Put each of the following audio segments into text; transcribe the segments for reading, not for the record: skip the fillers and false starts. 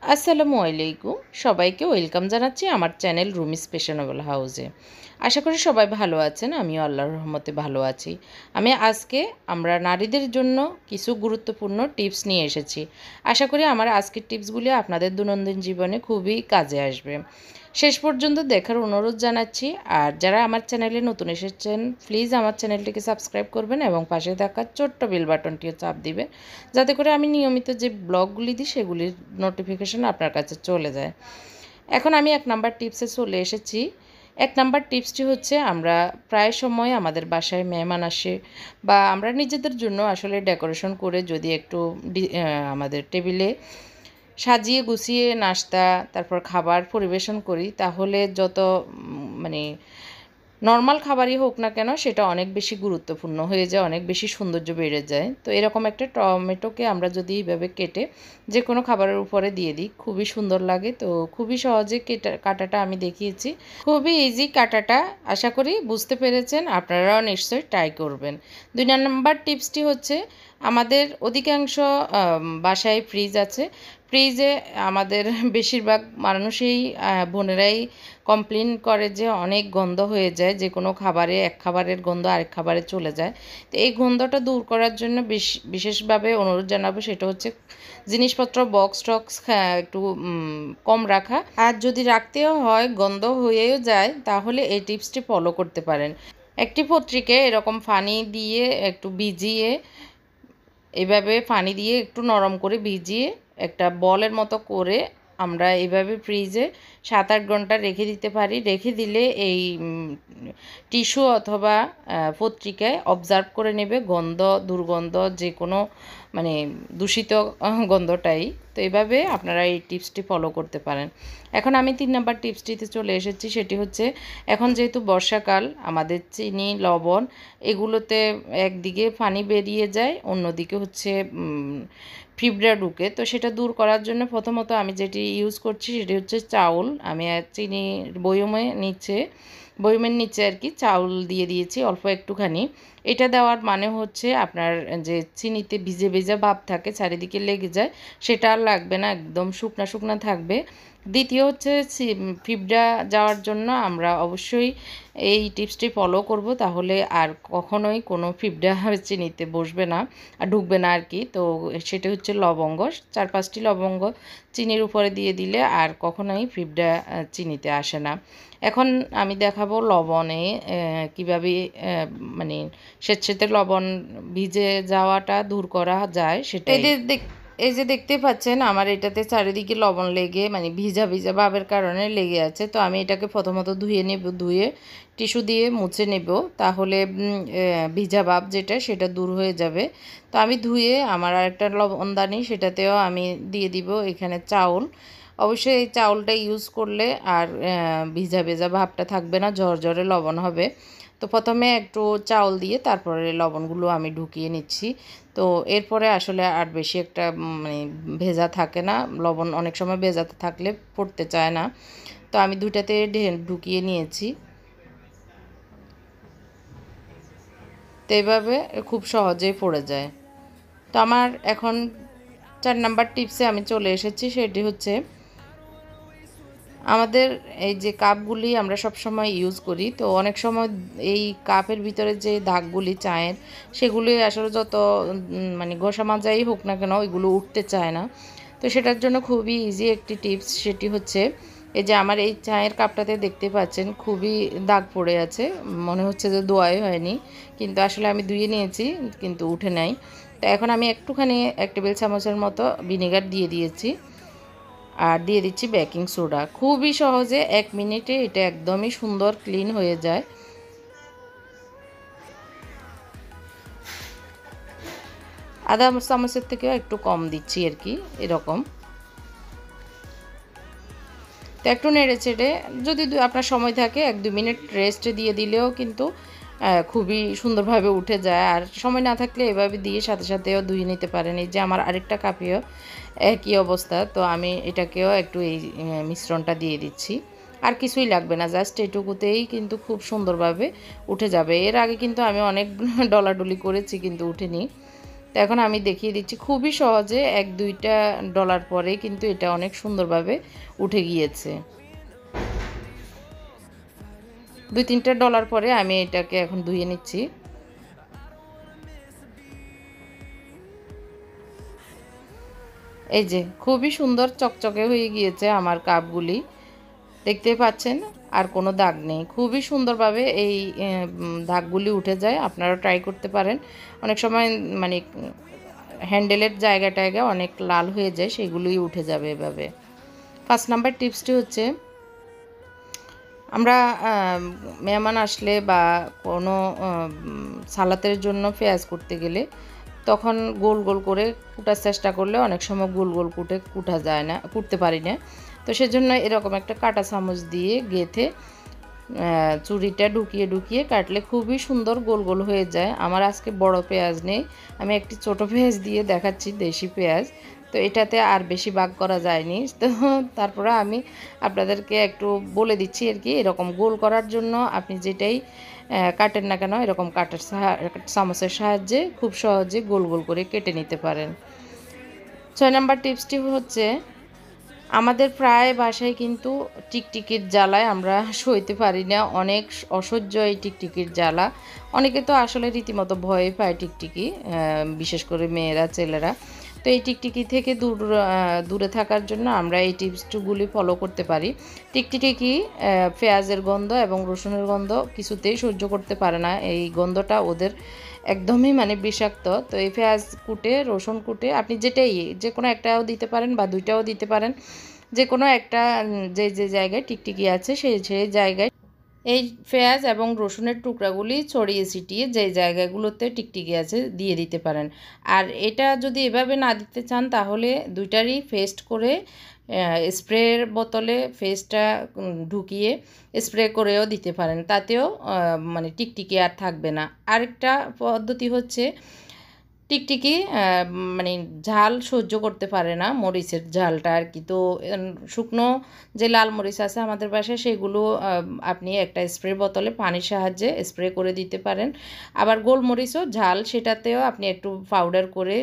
আসসালামু আলাইকুম, সবাইকে ওয়েলকাম জানাচ্ছি আমার চ্যানেল রুমিস ফ্যাশনেবল হাউসে। আশা করি সবাই ভালো আছেন, আমিও আল্লাহর রহমতে ভালো আছি। আজকে আমরা নারীদের জন্য কিছু গুরুত্বপূর্ণ টিপস নিয়ে এসেছি। আশা করি আমার আজকের টিপসগুলি আপনাদের দৈনন্দিন জীবনে খুবই কাজে আসবে। শেষ পর্যন্ত দেখার অনুরোধ জানাচ্ছি। আর যারা আমার চ্যানেলে নতুন এসেছেন, প্লিজ আমার চ্যানেলটিকে সাবস্ক্রাইব করবেন এবং পাশে থাকা ছোট্ট বেল বাটনটিও চাপ দিবেন, যাতে করে আমি নিয়মিত যে ব্লগগুলি দিই সেগুলির নোটিফিকেশন আপনার কাছে চলে যায়। এখন আমি 1 নাম্বার টিপসে চলে এসেছি। 1 নাম্বার টিপসটি হচ্ছে, আমরা প্রায় সময় আমাদের বাসায় মেহমান আসে বা আমরা নিজেদের জন্য আসলে ডেকোরেশন করে যদি একটু আমাদের টেবিলে সাজিয়ে গুছিয়ে নাস্তা তারপর খাবার পরিবেশন করি, তাহলে যত মানে নর্মাল খাবারই হোক না কেন সেটা অনেক বেশি গুরুত্বপূর্ণ হয়ে যায়, অনেক বেশি সৌন্দর্য বেড়ে যায়। তো এরকম একটা টমেটোকে আমরা যদি এইভাবে কেটে যে কোনো খাবারের উপরে দিয়ে দিই, খুবই সুন্দর লাগে। তো খুবই সহজে কাটাটা আমি দেখিয়েছি, খুবই ইজি কাটাটা। আশা করি বুঝতে পেরেছেন, আপনারাও নিশ্চয়ই ট্রাই করবেন। 2 নাম্বার টিপসটি হচ্ছে, আমাদের অধিকাংশ বাসায় ফ্রিজ আছে। ফ্রিজে আমাদের বেশিরভাগ মানুষই বোনেরাই কমপ্লেন করে যে অনেক গন্ধ হয়ে যায়, যে কোনো খাবারে এক খাবারের গন্ধ আরেক খাবারে চলে যায়। তো এই গন্ধটা দূর করার জন্য বিশেষভাবে অনুরোধ জানাবো, সেটা হচ্ছে জিনিসপত্র বক্স টক্স একটু কম রাখা। আর যদি রাখতেও হয় গন্ধ হয়েও যায়, তাহলে এই টিপসটি ফলো করতে পারেন। একটি পত্রিকায় এরকম পানি দিয়ে একটু ভিজিয়ে, এভাবে পানি দিয়ে একটু নরম করে ভিজিয়ে একটা বলের মতো করে আমরা এইভাবে ফ্রিজে 7-8 ঘন্টা রেখে দিতে পারি। রেখে দিলে এই টিস্যু অথবা পত্রিকায় অবজার্ভ করে নেবে গন্ধ, দুর্গন্ধ, যে কোনো দূষিত গন্ধটাই। তো এইভাবে আপনারা এই টিপসটি ফলো করতে পারেন। এখন আমি 3 নাম্বার টিপসটিতে চলে এসেছি। সেটি হচ্ছে, এখন যেহেতু বর্ষাকাল, আমাদের চিনি, লবণ এগুলোতে একদিকে পানি বেরিয়ে যায়, অন্যদিকে হচ্ছে ফিবরা ঢুকে। তো সেটা দূর করার জন্য প্রথমত আমি যেটি ইউজ করছি সেটি হচ্ছে চাউল। আমি চিনি বয়মের নিচে আর কি চাউল দিয়ে দিয়েছি অল্প একটুখানি। এটা দেওয়ার মানে হচ্ছে, আপনার যে চিনিতে ভিজে ভেজা ভাব থাকে চারিদিকে লেগে যায়, সেটা আর লাগবে না, একদম শুকনা শুকনা থাকবে। দ্বিতীয় হচ্ছে, ফিবরা যাওয়ার জন্য আমরা অবশ্যই এই টিপসটি ফলো করব, তাহলে আর কখনোই কোনো ফিবরা চিনিতে বসবে না আর ঢুকবে না আর কি। তো সেটা হচ্ছে লবঙ্গ। 4-5টি লবঙ্গ চিনির উপরে দিয়ে দিলে আর কখনোই ফিবরা চিনিতে আসে না। এখন আমি দেখাবো লবণে কীভাবে স্বেচ্ছাতে লবণ ভিজে যাওয়াটা দূর করা যায় সেটা। এই যে দেখতে পাচ্ছেন, আমার এটাতে চারিদিকে লবণ লেগে ভিজা ভিজা ভাবের কারণে লেগে আছে। তো আমি এটাকে প্রথমত ধুয়ে নেব, ধুয়ে টিস্যু দিয়ে মুছে নেব, তাহলে ভিজা ভাব যেটা সেটা দূর হয়ে যাবে। তো আমি ধুয়ে আমার আরেকটা লবণদানি, সেটাতেও আমি দিয়ে দিব এখানে চাউল। অবশ্যই এই চাউলটা ইউজ করলে আর ভিজা ভেজা ভাবটা থাকবে না, ঝরঝরে লবণ হবে। তো প্রথমে একটু চাউল দিয়ে তারপরে লবণগুলো আমি ঢুকিয়ে নিচ্ছি। তো এরপরে আসলে আর বেশি একটা ভেজা থাকে না, লবণ অনেক সময় ভেজাতে থাকলে পড়তে চায় না। তো আমি দুটাতে ঢুকিয়ে নিয়েছি। তো এইভাবে খুব সহজেই পড়ে যায়। তো আমার এখন 4 নাম্বার টিপসে আমি চলে এসেছি। সেটি হচ্ছে, আমাদের এই যে কাপগুলি আমরা সব সময় ইউজ করি, তো অনেক সময় এই কাপের ভিতরে যে দাগগুলি চায়ের, সেগুলি আসলে যত ঘষা মাজাই হোক না কেন ওইগুলো উঠতে চায় না। তো সেটার জন্য খুবই ইজি একটি টিপস, সেটি হচ্ছে, এই যে আমার এই চায়ের কাপটাতে দেখতে পাচ্ছেন খুবই দাগ পড়ে আছে, মনে হচ্ছে যে ধোয়াই হয়নি, কিন্তু আসলে আমি ধুয়ে নিয়েছি কিন্তু উঠে নাই। তো এখন আমি একটুখানি 1 টেবিল চামচের মতো ভিনেগার দিয়ে দিয়েছি, আর দিয়ে দিচ্ছি বেকিং সোডা। খুবই সহজে 1 মিনিটে এটা একদমই সুন্দর ক্লিন হয়ে যায়। আধা চামচের থেকেও একটু কম দিচ্ছি আর কি, এরকম। তো একটু নেড়ে চেড়ে, যদি আপনার সময় থাকে 1-2 মিনিট রেস্ট দিয়ে দিলেও কিন্তু খুবই সুন্দরভাবে উঠে যায়। আর সময় না থাকলে এভাবে দিয়ে সাথে সাথেও ধুয়ে নিতে পারেন। এই যে আমার আরেকটা কাপেও একই অবস্থা। তো আমি এটাকেও একটু এই মিশ্রণটা দিয়ে দিচ্ছি, আর কিছুই লাগবে না, জাস্ট এটুকুতেই কিন্তু খুব সুন্দরভাবে উঠে যাবে। এর আগে কিন্তু আমি অনেক ডলাডলি করেছি কিন্তু উঠেনি। তো এখন আমি দেখিয়ে দিচ্ছি খুবই সহজে, 1-2টা ডলার পরে কিন্তু এটা অনেক সুন্দরভাবে উঠে গিয়েছে। 2-3টা ডলার পরে আমি এটাকে এখন ধুয়ে নিচ্ছি। এই যে খুবই সুন্দর চকচকে হয়ে গিয়েছে আমার কাপগুলি, দেখতেই পাচ্ছেন আর কোনো দাগ নেই। খুবই সুন্দরভাবে এই দাগগুলি উঠে যায়। আপনারা ট্রাই করতে পারেন। অনেক সময় মানে হ্যান্ডেলের জায়গায় অনেক লাল হয়ে যায়, সেগুলোই উঠে যাবে এভাবে। 1 নাম্বার টিপসটি হচ্ছে, আমরা মেহমান আসলে বা কোনো সালাতের জন্য পেঁয়াজ কুটতে গেলে তখন গোল গোল করে কুটার চেষ্টা করলে অনেক সময় গোল গোল কুটা যায় না, কুটতে পারি না। তো সেজন্য এরকম একটা কাঁটা চামচ দিয়ে গেঁথে চুরিটা ঢুকিয়ে ঢুকিয়ে কাটলে খুবই সুন্দর গোল গোল হয়ে যায়। আমার আজকে বড় পেঁয়াজ নেই, আমি একটি ছোট পেঁয়াজ দিয়ে দেখাচ্ছি, দেশি পেঁয়াজ। তো এটাতে আর বেশি ভাগ করা যায়নি। তো তারপরে আমি আপনাদেরকে একটু বলে দিচ্ছি আর কি, এরকম গোল করার জন্য আপনি যেটাই কাটেন না কেন এরকম কাটার চামচের সাহায্যে খুব সহজে গোল গোল করে কেটে নিতে পারেন। 6 নাম্বার টিপসটি হচ্ছে, আমাদের প্রায় বাসায় কিন্তু টিকটিকির জ্বালায় আমরা সইতে পারি না, অনেক অসহ্য এই টিকটিকির জ্বালা। অনেকে তো আসলে রীতিমতো ভয় পায় টিকটিকি, বিশেষ করে মেয়েরা ছেলেরা। তো এই টিকটিকি থেকে দূরে থাকার জন্য আমরা এই টিপসগুলি ফলো করতে পারি। টিকটিকি পেঁয়াজের গন্ধ এবং রসুনের গন্ধ কিছুতেই সহ্য করতে পারে না, এই গন্ধটা ওদের একদমই মানে বিষাক্ত। তো এই পেঁয়াজ কুটে রসুন কুটে আপনি যে কোনো একটাও দিতে পারেন বা 2টাও দিতে পারেন, যে কোনো একটা যে জায়গায় টিকটিকি আছে সেই জায়গায় এই পেঁয়াজ এবং রসুনের টুকরাগুলি ছড়িয়ে ছিটিয়ে যে জায়গাগুলোতে টিকটিকি আছে দিয়ে দিতে পারেন। আর এটা যদি এভাবে না দিতে চান তাহলে 2টারই পেস্ট করে স্প্রের বোতলে পেস্টটা ঢুকিয়ে স্প্রে করেও দিতে পারেন, তাতেও মানে টিকটিকি আর থাকবে না। আরেকটা পদ্ধতি হচ্ছে, টিকটিকি মানে ঝাল সহ্য করতে পারে না, মরিচের ঝালটা আর কি। তো শুকনো যে লাল মরিচ আছে আমাদের বাসায় সেগুলো আপনি একটা স্প্রে বোতলে পানির সাহায্যে স্প্রে করে দিতে পারেন। আবার গোলমরিচও ঝাল, সেটাতেও আপনি একটু পাউডার করে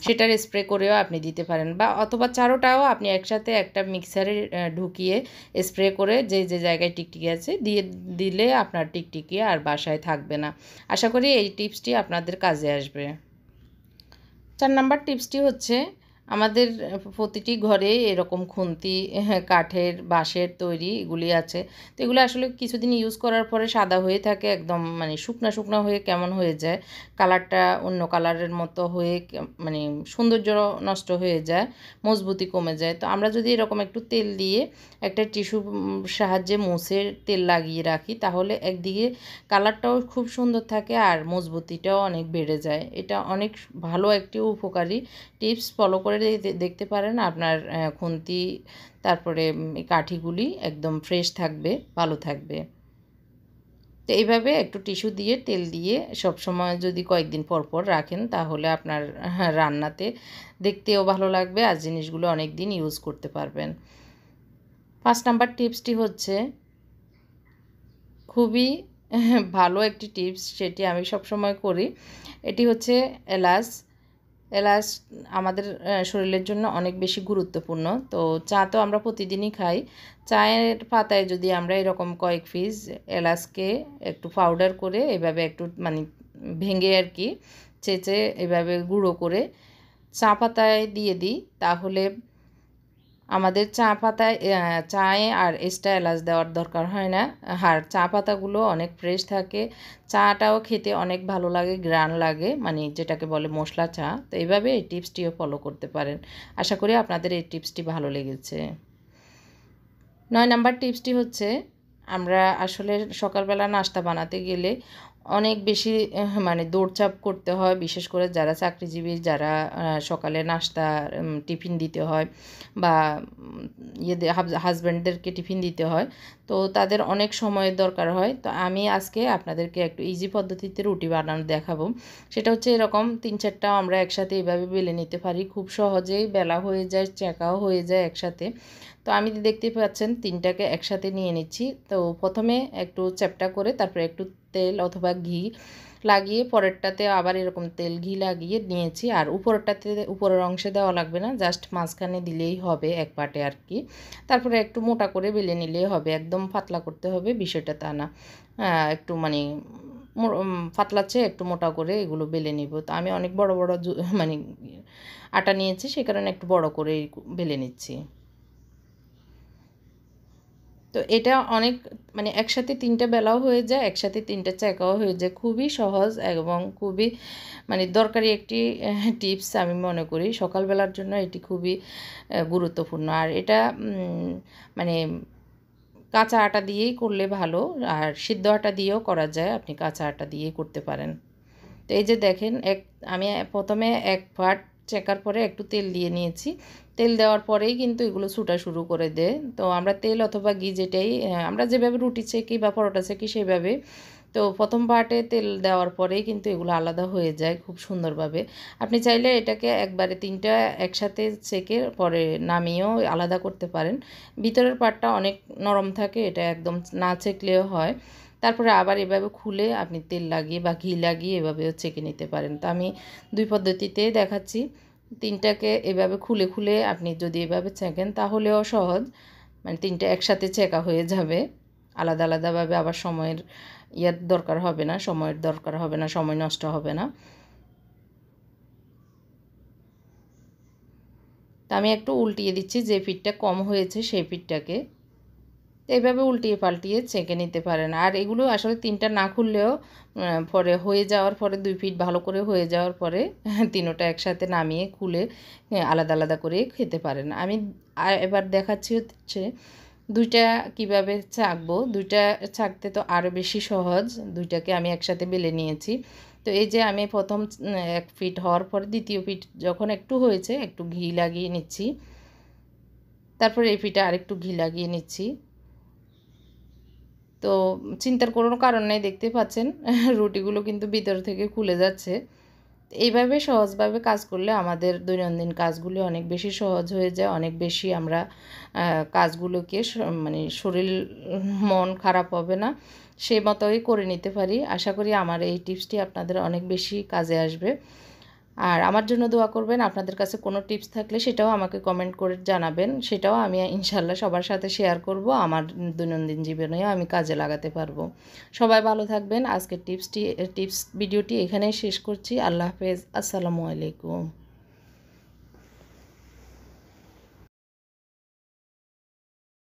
সেটার স্প্রে করেও আপনি দিতে পারেন, বা অথবা চারোটাও আপনি একসাথে একটা মিক্সারে ঢুকিয়ে স্প্রে করে যে জায়গায় টিকটিকি আছে দিলে আপনার টিকটিকি আর বাসায় থাকবে না। আশা করি এই টিপসটি আপনাদের কাজে আসবে। 4 নাম্বার টিপসটি হচ্ছে, আমাদের প্রতিটি ঘরে এরকম খুন্তি কাঠের বাঁশের তৈরি এগুলি আছে। তো এগুলো আসলে কিছুদিন ইউজ করার পরে সাদা হয়ে থাকে, একদম মানে শুকনা শুকনা হয়ে কেমন হয়ে যায়, কালারটা অন্য কালারের মতো হয়ে মানে সৌন্দর্য নষ্ট হয়ে যায়, মজবুতি কমে যায়। তো আমরা যদি এরকম একটু তেল দিয়ে একটা টিস্যু সাহায্যে মুছে তেল লাগিয়ে রাখি তাহলে একদিকে কালারটাও খুব সুন্দর থাকে আর মজবুতিটাও অনেক বেড়ে যায়। এটা অনেক ভালো একটি উপকারী টিপস, ফলো করে দেখতে পারেন। আপনার খুন্তি তারপরে কাঠিগুলি একদম ফ্রেশ থাকবে, ভালো থাকবে। তো এইভাবে একটু টিস্যু দিয়ে তেল দিয়ে সবসময় যদি কয়েকদিন পর পর রাখেন তাহলে আপনার রান্নাতে দেখতেও ভালো লাগবে আর জিনিসগুলো অনেক দিন ইউজ করতে পারবেন। 5 নাম্বার টিপসটি হচ্ছে খুবই ভালো একটি টিপস, সেটি আমি সবসময় করি। এটি হচ্ছে এলাচ। এলাচ আমাদের শরীরের জন্য অনেক বেশি গুরুত্বপূর্ণ। তো চা তো আমরা প্রতিদিনই খাই, চায়ের পাতায় যদি আমরা এরকম কয়েক পিস এলাচকে একটু পাউডার করে এভাবে একটু মানে ভেঙে আর কি চেঁচে এভাবে গুঁড়ো করে চা পাতায় দিয়ে দিই, তাহলে আমাদের চা পাতায় চায়ে আর এক্সট্রা এলাচ দেওয়ার দরকার হয় না। আর চা পাতাগুলো অনেক ফ্রেশ থাকে, চাটাও খেতে অনেক ভালো লাগে, গ্রান লাগে, মানে যেটাকে বলে মশলা চা। তো এইভাবে এই টিপসটিও ফলো করতে পারেন। আশা করি আপনাদের এই টিপসটি ভালো লেগেছে। 9 নাম্বার টিপসটি হচ্ছে, আমরা আসলে সকালবেলা নাস্তা বানাতে গেলে অনেক বেশি মানে দৌড়চাপ করতে হয়, বিশেষ করে যারা চাকরিজীবী, যারা সকালে নাস্তা টিফিন দিতে হয় বা হাজব্যান্ডদেরকে টিফিন দিতে হয়, তো তাদের অনেক সময়ের দরকার হয়। তো আমি আজকে আপনাদেরকে একটু ইজি পদ্ধতিতে রুটি বানানো দেখাবো। সেটা হচ্ছে এরকম 3-4টা আমরা একসাথে এভাবে বেলে নিতে পারি, খুব সহজেই বেলা হয়ে যায়, চেকাও হয়ে যায় একসাথে। তো আমি দেখতে পাচ্ছেন 3টাকে একসাথে নিয়ে নিচ্ছি। তো প্রথমে একটু চ্যাপটা করে তারপরে একটু তেল অথবা ঘি লাগিয়ে পরেরটাতে আবার এরকম তেল ঘি লাগিয়ে নিয়েছি। আর উপরেরটাতে উপরের অংশে দেওয়া লাগবে না, জাস্ট মাঝখানে দিলেই হবে এক পাটে আর কি। তারপরে একটু মোটা করে বেলে নিলেই হবে, একদম পাতলা করতে হবে বিষয়টা তা না। একটু মানে পাতলা চেয়ে একটু মোটা করে এগুলো বেলে নিব। তো আমি অনেক বড় বড় মানে আটা নিয়েছি, সে কারণে একটু বড় করে বেলে নিচ্ছি। তো এটা অনেক মানে একসাথে 3টা বেলাও হয়ে যায়, একসাথে 3টা চ্যাকাও হয়ে যায়। খুবই সহজ এবং খুবই মানে দরকারি একটি টিপস আমি মনে করি। সকালবেলার জন্য এটি খুবই গুরুত্বপূর্ণ। আর এটা মানে কাঁচা আটা দিয়েই করলে ভালো, আর সিদ্ধ আটা দিয়েও করা যায়, আপনি কাঁচা আটা দিয়েই করতে পারেন। তো এই যে দেখেন আমি প্রথমে এক পাট চেকার পরে একটু তেল দিয়ে নিয়েছি। তেল দেওয়ার পরেই কিন্তু এগুলো ছুটা শুরু করে দেয়। তো আমরা তেল অথবা ঘি যেটাই আমরা যেভাবে রুটি সেকি বা পরোটা সেকি সেভাবে। তো প্রথম পার্টে তেল দেওয়ার পরেই কিন্তু এগুলো আলাদা হয়ে যায় খুব সুন্দরভাবে। আপনি চাইলে এটাকে একবারে 3টা একসাথে সেকে পরে নামিয়েও আলাদা করতে পারেন। ভিতরের পার্টটা অনেক নরম থাকে, এটা একদম না ছেঁকলেও হয়। তারপরে আবার এভাবে খুলে আপনি তেল লাগিয়ে বা ঘি লাগিয়ে এভাবেও ছেঁকে নিতে পারেন। তো আমি 2 পদ্ধতিতেই দেখাচ্ছি। 3টাকে এভাবে খুলে খুলে আপনি যদি এভাবে ছেঁকেন তাহলেও সহজ, মানে 3টা একসাথে ছেঁকা হয়ে যাবে। আলাদা আলাদাভাবে আবার সময়ের দরকার হবে না, সময় নষ্ট হবে না। তো আমি একটু উল্টিয়ে দিচ্ছি, যে পিঠটা কম হয়েছে সেই পিঠটাকে। এইভাবে উল্টিয়ে পাল্টিয়ে ছেঁকে নিতে পারেন। আর এগুলো আসলে 3টা না খুললেও পরে হয়ে যাওয়ার পরে 2 পিঠ ভালো করে হয়ে যাওয়ার পরে 3টা একসাথে নামিয়ে খুলে আলাদা আলাদা করে খেতে পারেন। আমি এবার দেখাচ্ছি হচ্ছে 2টা কীভাবে ছাঁকবো। 2টা ছাঁকতে তো আরও বেশি সহজ। 2টাকে আমি একসাথে বেলে নিয়েছি। তো এই যে আমি প্রথম 1 পিঠ হওয়ার পরে দ্বিতীয় পিঠ যখন একটু হয়েছে একটু ঘি লাগিয়ে নিচ্ছি। তারপরে এই পিঠে আরেকটু ঘি লাগিয়ে নিচ্ছি। তো চিন্তার কোনো কারণ নেই, দেখতে পাচ্ছেন রুটিগুলো কিন্তু ভিতর থেকে খুলে যাচ্ছে। এইভাবে সহজভাবে কাজ করলে আমাদের দৈনন্দিন কাজগুলি অনেক বেশি সহজ হয়ে যায়, অনেক বেশি আমরা কাজগুলোকে মানে শরীর মন খারাপ হবে না, সে মতোই করে নিতে পারি। আশা করি আমার এই টিপসটি আপনাদের অনেক বেশি কাজে আসবে। আর আমার জন্য দোয়া করবেন। আপনাদের কাছে কোনো টিপস থাকলে সেটাও আমাকে কমেন্ট করে জানাবেন, সেটাও আমি ইনশাল্লাহ সবার সাথে শেয়ার করব, আমার দৈনন্দিন জীবনেও আমি কাজে লাগাতে পারবো। সবাই ভালো থাকবেন। আজকের টিপস ভিডিওটি এখানেই শেষ করছি। আল্লাহ হাফেজ, আসসালামু আলাইকুম।